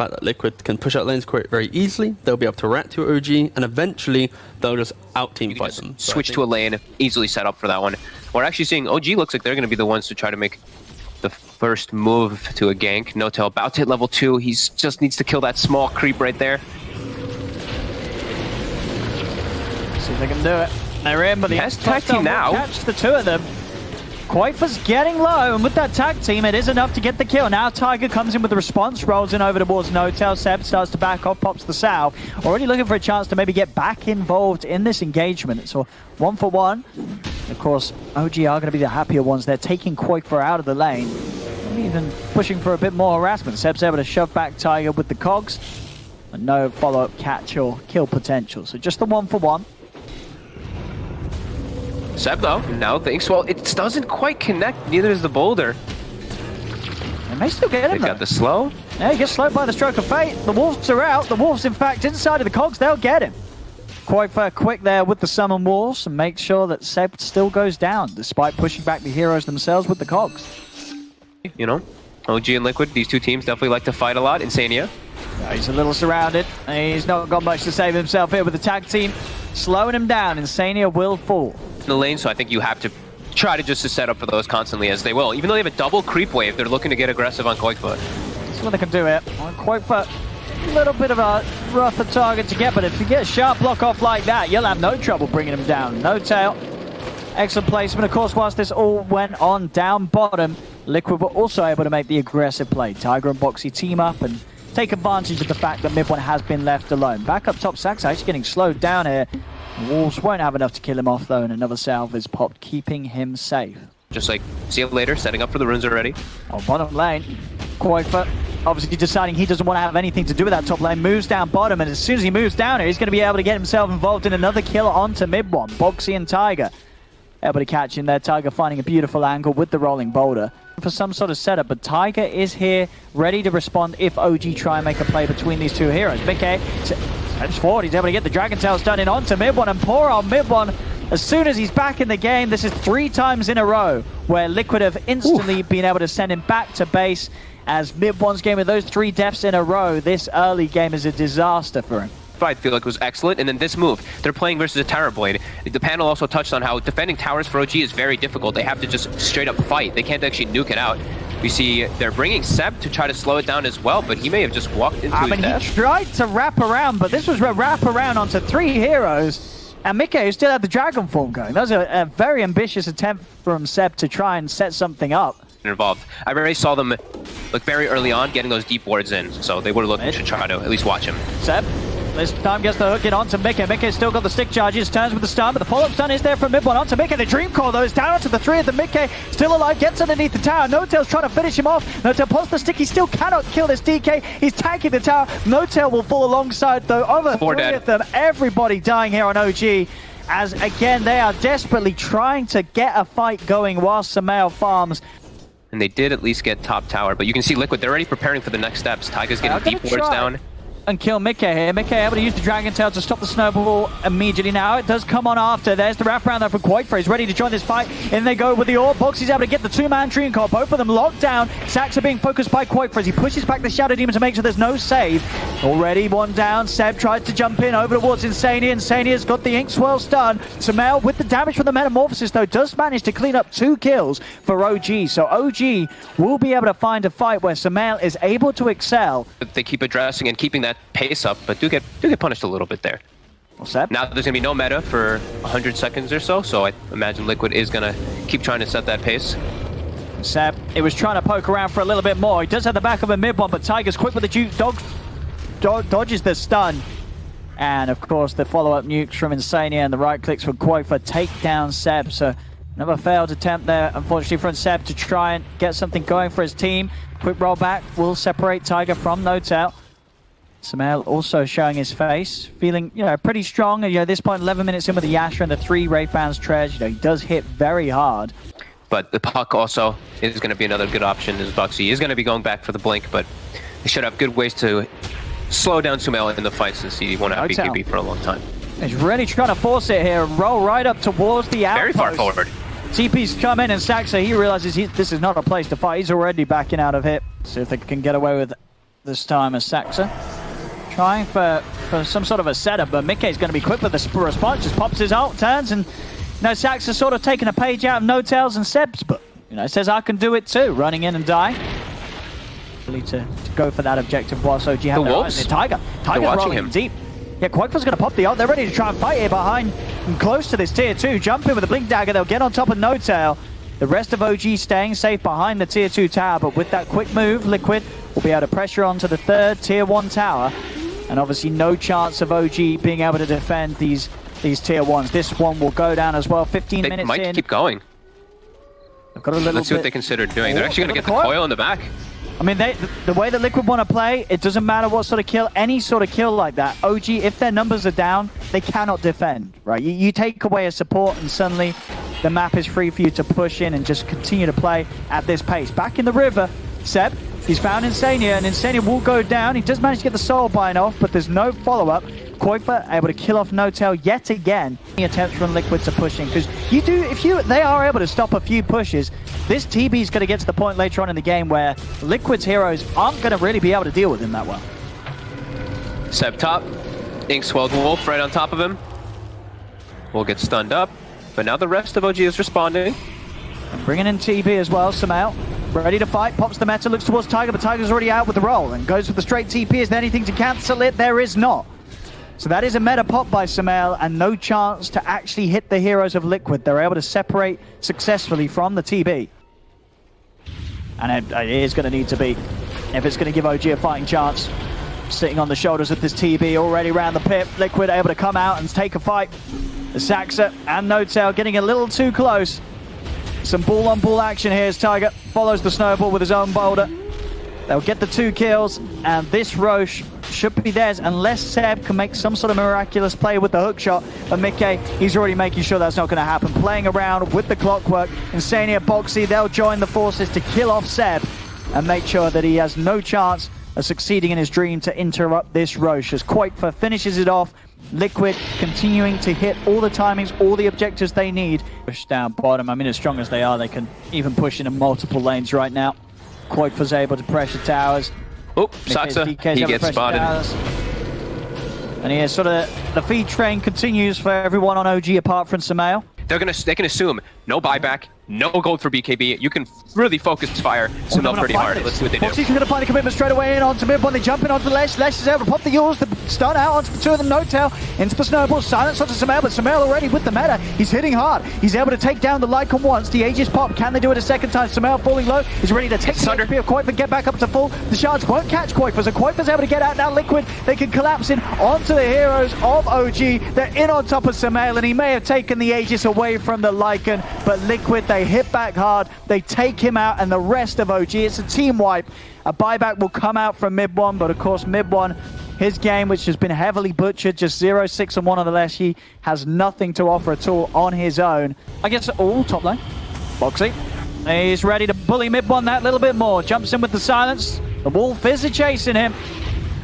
fact that Liquid can push out lanes quite very easily. They'll be able to rat to OG, and eventually they'll just out-team fight them. Switch to a lane, easily set up for that one. We're actually seeing OG looks like they're going to be the ones to try to make the first move to a gank. N0tail about to hit level 2. He just needs to kill that small creep right there. See if they can do it. They're in, but the tag team now. Catch the two of them. Quaifer's getting low, and with that tag team, it is enough to get the kill. Now Tiger comes in with the response, rolls in over towards N0tail. Seb starts to back off, pops the Sal. Already looking for a chance to maybe get back involved in this engagement. So 1-for-1. Of course, OG are going to be the happier ones. They're taking Quaifer out of the lane. Even pushing for a bit more harassment. Seb's able to shove back Tiger with the cogs. And no follow-up catch or kill potential. So just the 1-for-1. Seb, though, now thinks, well, it doesn't quite connect. Neither does the boulder. They may still get him, They've got the slow. Yeah, he gets slowed by the stroke of fate. The wolves are out. The wolves, in fact, inside of the cogs. They'll get him. Quite quick there with the summon wolves and make sure that Seb still goes down, despite pushing back the heroes themselves with the cogs. You know, OG and Liquid, these two teams definitely like to fight a lot. Insania. He's a little surrounded. He's not got much to save himself here with the tag team. Slowing him down. Insania will fall. In the lane, so I think you have to try to just set up for those constantly, as they will. Even though they have a double creep wave, they're looking to get aggressive on Quaifer. That's what they can do here. Quaifer, a little bit of a rougher target to get, but if you get a sharp block off like that, you'll have no trouble bringing him down. N0tail. Excellent placement. Of course, whilst this all went on down bottom, Liquid were also able to make the aggressive play. Tiger and Boxy team up and take advantage of the fact that mid one has been left alone. Back up top, Sax actually getting slowed down here. The Wolves won't have enough to kill him off though, and another salve is popped, keeping him safe. Just like, see you later, setting up for the runes already. Oh, bottom lane. Quaifer obviously deciding he doesn't want to have anything to do with that top lane. Moves down bottom, and as soon as he moves down here, he's going to be able to get himself involved in another kill onto mid one. Boxy and Tiger able to catch in there. Tiger finding a beautiful angle with the rolling boulder for some sort of setup, but Tiger is here ready to respond if OG try and make a play between these two heroes. Mickey steps forward, he's able to get the Dragon Tails done in onto mid one, and poor on mid one. As soon as he's back in the game, this is 3 times in a row where Liquid have instantly been able to send him back to base, as mid one's game with those 3 deaths in a row. This early game is a disaster for him. I feel like was excellent, and then this move, they're playing versus a Tower Blade. The panel also touched on how defending towers for OG is very difficult. They have to just straight up fight. They can't actually nuke it out. We see they're bringing Seb to try to slow it down as well, but he may have just walked into his death. He tried to wrap around, but this was a wrap around onto 3 heroes, and Mickey still had the Dragon form going. That was a very ambitious attempt from Seb to try and set something up. Involved. I already saw them like very early on getting those deep wards in, so they were looking to try to at least watch him. Seb this time gets the hook in onto Mickey. Mickey's still got the stick charges, turns with the stun, but the follow-up stun is there from mid one onto Mickey. The Dream Core though is down onto the 3 of the Mickey, still alive, gets underneath the tower. N0tail's trying to finish him off. N0tail pulls the stick, he still cannot kill this DK. He's tanking the tower. N0tail will fall alongside though. Over 3 of them, everybody dying here on OG. As again, they are desperately trying to get a fight going while Samael farms. And they did at least get top tower, but you can see Liquid, they're already preparing for the next steps. Tiger's getting deep wards down. And kill Mickey here. Mickey able to use the Dragon Tail to stop the snowball immediately now. It does come on after. There's the wraparound there from Quaifer. He's ready to join this fight. In they go with the Orb. Boxy's able to get the 2-man Dream Core. Both of them locked down. Sax are being focused by Quaifer as he pushes back the Shadow Demon to make sure there's no save. Already one down. Seb tries to jump in over towards Insania. Insania's got the Ink Swirl stun. Samael with the damage from the Metamorphosis though does manage to clean up 2 kills for OG. So OG will be able to find a fight where Samael is able to excel. They keep addressing and keeping that pace up, but do get punished a little bit there. What's that? Now there's going to be no meta for 100 seconds or so I imagine Liquid is going to keep trying to set that pace. Seb, it was trying to poke around for a little bit more. He does have the back of a mid one, but Tiger's quick with the juke. Dodges the stun. And of course the follow-up nukes from Insania and the right clicks from Quaifer take down Seb. So another failed attempt there, unfortunately, from Seb to try and get something going for his team. Quick rollback will separate Tiger from N0tail. Samael also showing his face, feeling, pretty strong. At this point, 11 minutes in with the Yasha and the 3 Wraith Bands treads, he does hit very hard. But the Puck also is going to be another good option, as Boxy is going to be going back for the Blink, but they should have good ways to slow down Samael in the fight since he won't have BKB for a long time. He's really trying to force it here and roll right up towards the outpost. Very far forward. TP's come in and Saxa, he realizes this is not a place to fight. He's already backing out of hit. See if they can get away with this time as Saxa. Trying for some sort of a setup, but Mickey's going to be quick with the response. Just pops his ult, turns, and Saxa's sort of taking a page out of No Tails and Seb's, but says I can do it too, running in and die. To go for that objective whilst OG have their eyes. Tiger's rolling him deep. Yeah, Quake's going to pop the ult. They're ready to try and fight here behind and close to this tier 2. Jump in with a blink dagger. They'll get on top of No Tail. The rest of OG staying safe behind the tier 2 tower, but with that quick move, Liquid will be able to pressure onto the third tier 1 tower. And obviously no chance of OG being able to defend these tier 1s. This one will go down as well. 15 minutes in. They might keep going. Let's see what they consider doing. They're actually going to get the coil in the back. I mean, the way that Liquid want to play, it doesn't matter what sort of kill, any sort of kill like that. OG, if their numbers are down, they cannot defend, right? You take away a support and suddenly the map is free for you to push in and just continue to play at this pace. Back in the river, Seb, he's found Insania, and Insania will go down. He does manage to get the soul bind off, but there's no follow-up. Koifa able to kill off No Tail yet again. He attempts from Liquid to pushing, because they are able to stop a few pushes. This TB is going to get to the point later on in the game where Liquid's heroes aren't going to really be able to deal with him that well. Seb top, Inkswelled Wolf right on top of him. Will get stunned up, but now the rest of OG is responding. And bringing in TB as well, Sumail. Ready to fight, pops the meta, looks towards Tiger, but Tiger's already out with the roll and goes with the straight TP. Is there anything to cancel it? There is not. So that is a meta pop by Sumail and no chance to actually hit the heroes of Liquid. They're able to separate successfully from the TB. And it is going to need to be, if it's going to give OG a fighting chance. Sitting on the shoulders of this TB already around the pit. Liquid able to come out and take a fight. The Saxa and No Tail getting a little too close. Some ball-on-ball action here as Tiger follows the snowball with his own boulder. They'll get the 2 kills, and this Roche should be theirs unless Seb can make some sort of miraculous play with the hook shot. But Mickey, he's already making sure that's not going to happen. Playing around with the clockwork. Insania, Boxy, they'll join the forces to kill off Seb and make sure that he has no chance of succeeding in his dream to interrupt this Roche. As Quakefa finishes it off, Liquid continuing to hit all the timings, all the objectives they need. Push down bottom. I mean, as strong as they are, they can even push into multiple lanes right now. Quakefa's able to pressure towers. Oh, Saxa, he gets spotted. Towers. And here, sort of the feed train continues for everyone on OG apart from Sumail. They can assume no buyback, no gold for BKB. You can really focus fire Sumail pretty hard. Let's see what they do. Boxy's going to find a commitment straight away in onto mid when they jump in onto the Lesh. Lesh is able to pop the Yules, the stun out onto the 2 of them. No Tail into the snowball. Silence onto Sumail, but Sumail already with the meta. He's hitting hard. He's able to take down the Lycon once. The Aegis pop. Can they do it a second time? Sumail falling low. He's ready to take the HP of Quakefa, get back up to full. The shards won't catch Quakefa, so Quakefa's able to get out now. Liquid, they can collapse in onto the heroes of OG. They're in on top of Sumail, and he may have taken the Aegis away from the Lycon. But Liquid, they hit back hard, they take him out, and the rest of OG, it's a team wipe. A buyback will come out from mid one, but of course mid one, his game, which has been heavily butchered, just 0-6 and 1 on the left, he has nothing to offer at all on his own. I guess all top lane. Boxy, he's ready to bully mid one that little bit more. Jumps in with the silence. The Wolf is chasing him,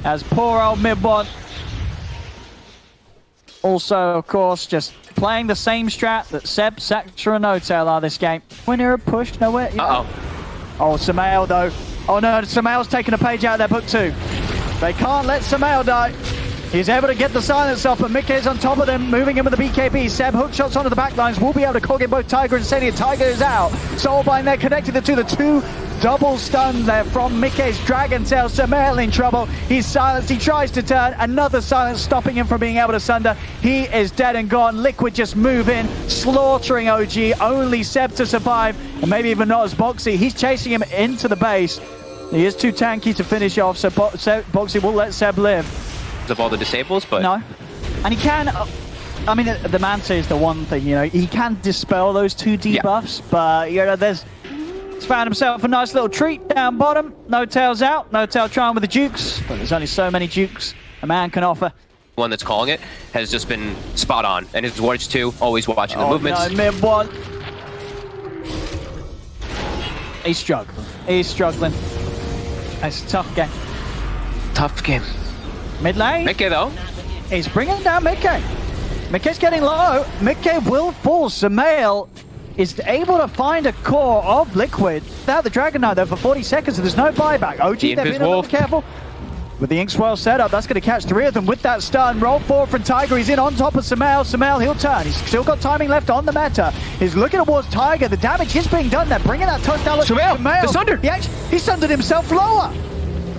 as poor old mid one. Also, of course, just playing the same strat that Seb, Saxa, and No Tail are this game. Winner of push, nowhere. Uh-oh. Oh, Sumail, though. Oh, no, Sumail's taking a page out of their book, too. They can't let Sumail die. He's able to get the silence off, but Mickey's on top of them, moving in with the BKB. Seb hook shots onto the back lines. Will be able to cog in both Tiger and Insania. Tiger is out. Soulbind there, connected the 2 double stun there from Mickey's Dragon Tail. Sumail in trouble. He's silenced. He tries to turn. Another silence stopping him from being able to sunder. He is dead and gone. Liquid just move in, slaughtering OG. Only Seb to survive, and maybe even not as Boxy. He's chasing him into the base. He is too tanky to finish off, so Boxy will let Seb live. Of all the disables, but no, and he can. I mean, the Manta is the one thing, he can dispel those 2 debuffs, but he's found himself a nice little treat down bottom. No Tail's out. No Tail trying with the Jukes, but there's only so many Jukes a man can offer. One that's calling it has just been spot on, and his wards too. Always watching the movements. No, mid one. He's struggling. He's struggling. It's a tough game. Tough game. Mid lane. Mickey, though. He's bringing down Mickey. Mickey's getting low. Mickey will fall. Sumail is able to find a core of Liquid without the Dragon Knight though for 40 seconds, and there's no buyback. OG, they've been a little careful. With the Inkswell setup, that's going to catch 3 of them with that stun. Roll forward from Tiger. He's in on top of Sumail. Sumail, he'll turn. He's still got timing left on the meta. He's looking towards Tiger. The damage is being done there. Bringing that touchdown. Sumail, the Sunder. He sundered himself lower.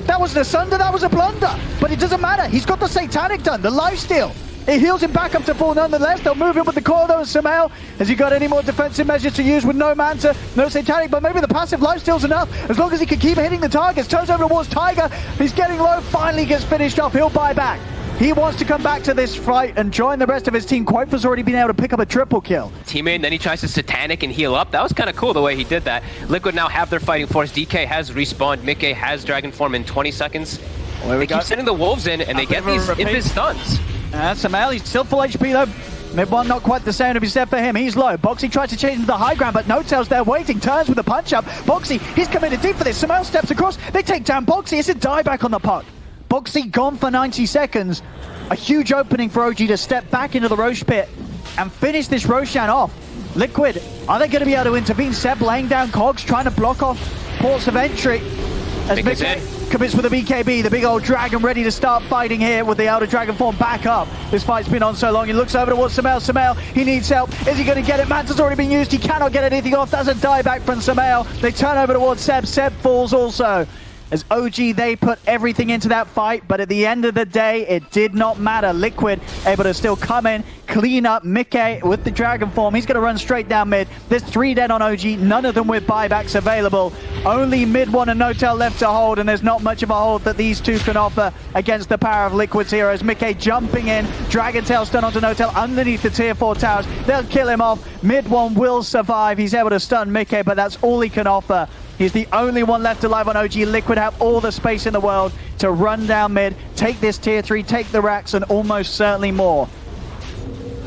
That wasn't a Sunder, that was a blunder. But it doesn't matter. He's got the Satanic done, the lifesteal. It heals him back up to full nonetheless. They'll move in with the core though. Sumail, has he got any more defensive measures to use with no Manta, no Satanic, but maybe the passive lifesteal's enough as long as he can keep hitting the targets. Turns over towards Tiger. He's getting low, finally gets finished off. He'll buy back. He wants to come back to this fight and join the rest of his team. Quaifa's already been able to pick up a triple kill. Teammate, and then he tries to Satanic and heal up. That was kind of cool the way he did that. Liquid now have their fighting force. DK has respawned. Mickey has Dragon Form in 20 seconds. They keep sending the Wolves in, and they get these invis stuns. Sumail, he's still full HP though. Mid-1 not quite the same to be said for him. He's low. Boxy tries to change into the high ground, but No-Tail's there waiting. Turns with a punch-up. Boxy, he's committed deep for this. Sumail steps across. They take down Boxy. It's a dieback on the puck. Boxy gone for 90 seconds. A huge opening for OG to step back into the Roche pit and finish this Roshan off. Liquid, are they going to be able to intervene? Seb laying down cogs, trying to block off ports of entry. As Mickey commits with a BKB, the big old dragon ready to start fighting here with the Elder Dragon form back up. This fight's been on so long. He looks over towards Sumail. Sumail, he needs help. Is he going to get it? Manta's already been used. He cannot get anything off. That's a dieback from Sumail. They turn over towards Seb. Seb falls also. As OG, they put everything into that fight, but at the end of the day, it did not matter. Liquid able to still come in, clean up Mickey with the Dragon form. He's going to run straight down mid. There's 3 dead on OG, none of them with buybacks available. Only mid-1 and No-Tail left to hold, and there's not much of a hold that these two can offer against the power of Liquid's heroes. Mickey jumping in, Dragon Tail stun onto No-Tail underneath the tier 4 towers. They'll kill him off. Mid-1 will survive. He's able to stun Mickey, but that's all he can offer. He's the only one left alive on OG. Liquid have all the space in the world to run down mid, take this tier 3, take the racks, and almost certainly more.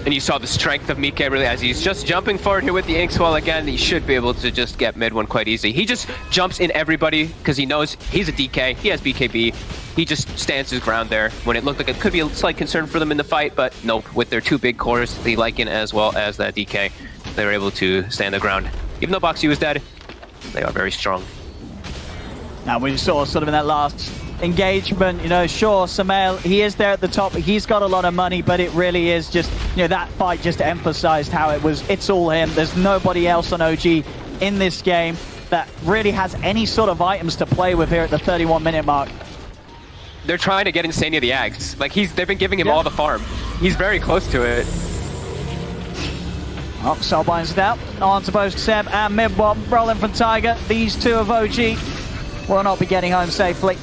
And you saw the strength of Mickey really as he's just jumping forward here with the Inkswell again. He should be able to just get mid-1 quite easy. He just jumps in everybody because he knows he's a DK. He has BKB. He just stands his ground there when it looked like it could be a slight concern for them in the fight, but nope. With their 2 big cores, the Lycan as well as that DK, they were able to stand the ground. Even though Boxy was dead, they are very strong. Now we saw sort of in that last engagement, you know, sure, Sumail, he is there at the top. He's got a lot of money, but it really is just, you know, that fight just emphasized how it's all him. There's nobody else on OG in this game that really has any sort of items to play with here at the 31-minute mark. They're trying to get Insania the Axe. Like, they've been giving him all the farm. He's very close to it. Oh, Soulbind's down. On to both Seb and Mid-1. Rolling from Tiger. These two of OG will not be getting home safely.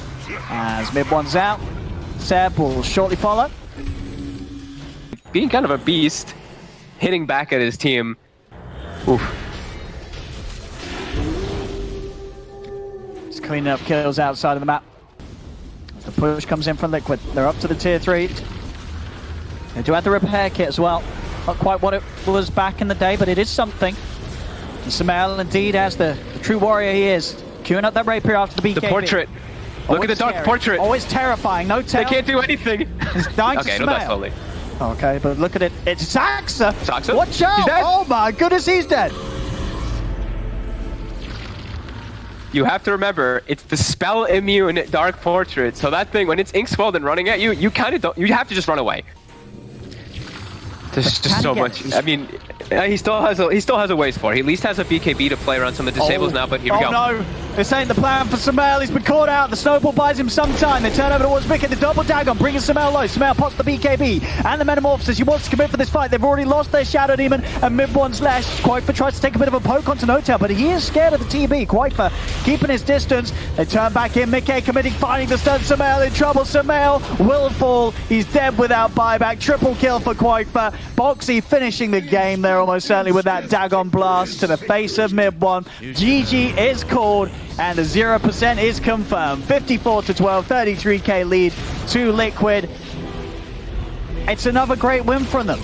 As Mid-1's out, Seb will shortly follow. Being kind of a beast, hitting back at his team. Oof. Just cleaning up kills outside of the map. The push comes in from Liquid. They're up to the tier 3. They do have the repair kit as well. Not quite what it was back in the day, but it is something. And Sumail indeed has the true warrior he is. Queuing up that rapier after the BKB. The portrait. Look at the dark portrait. Always terrifying. No tail. They can't do anything. He's dying to okay, Sumail. no, that's totally. Okay, but look at it. It's Saxa. Saxa? Watch out. He's dead. Oh my goodness, he's dead. You have to remember, it's the spell immune dark portrait. So that thing, when it's Inkswelled and running at you, you kind of don't. You have to just run away. There's just so much. I mean, he still has a ways for it. He at least has a BKB to play around some of the disables now, but here we go. Oh no, this ain't the plan for Sumail. He's been caught out. The snowball buys him some time. They turn over towards Mickey. The double dagon bringing Sumail low. Sumail pots the BKB and the Metamorphosis. He wants to commit for this fight. They've already lost their Shadow Demon and Mid-1's Lash. Quaifa tries to take a bit of a poke onto No-Tail, but he is scared of the TB. Quaifa keeping his distance. They turn back in. Mickey committing, finding the stun. Sumail in trouble. Sumail will fall. He's dead without buyback. Triple kill for Quaifa. Boxy finishing the game there almost certainly with that Dagon Blast to the face of Mid-1. GG is called and the 0% is confirmed. 54-12, 33k lead to Liquid. It's another great win from them.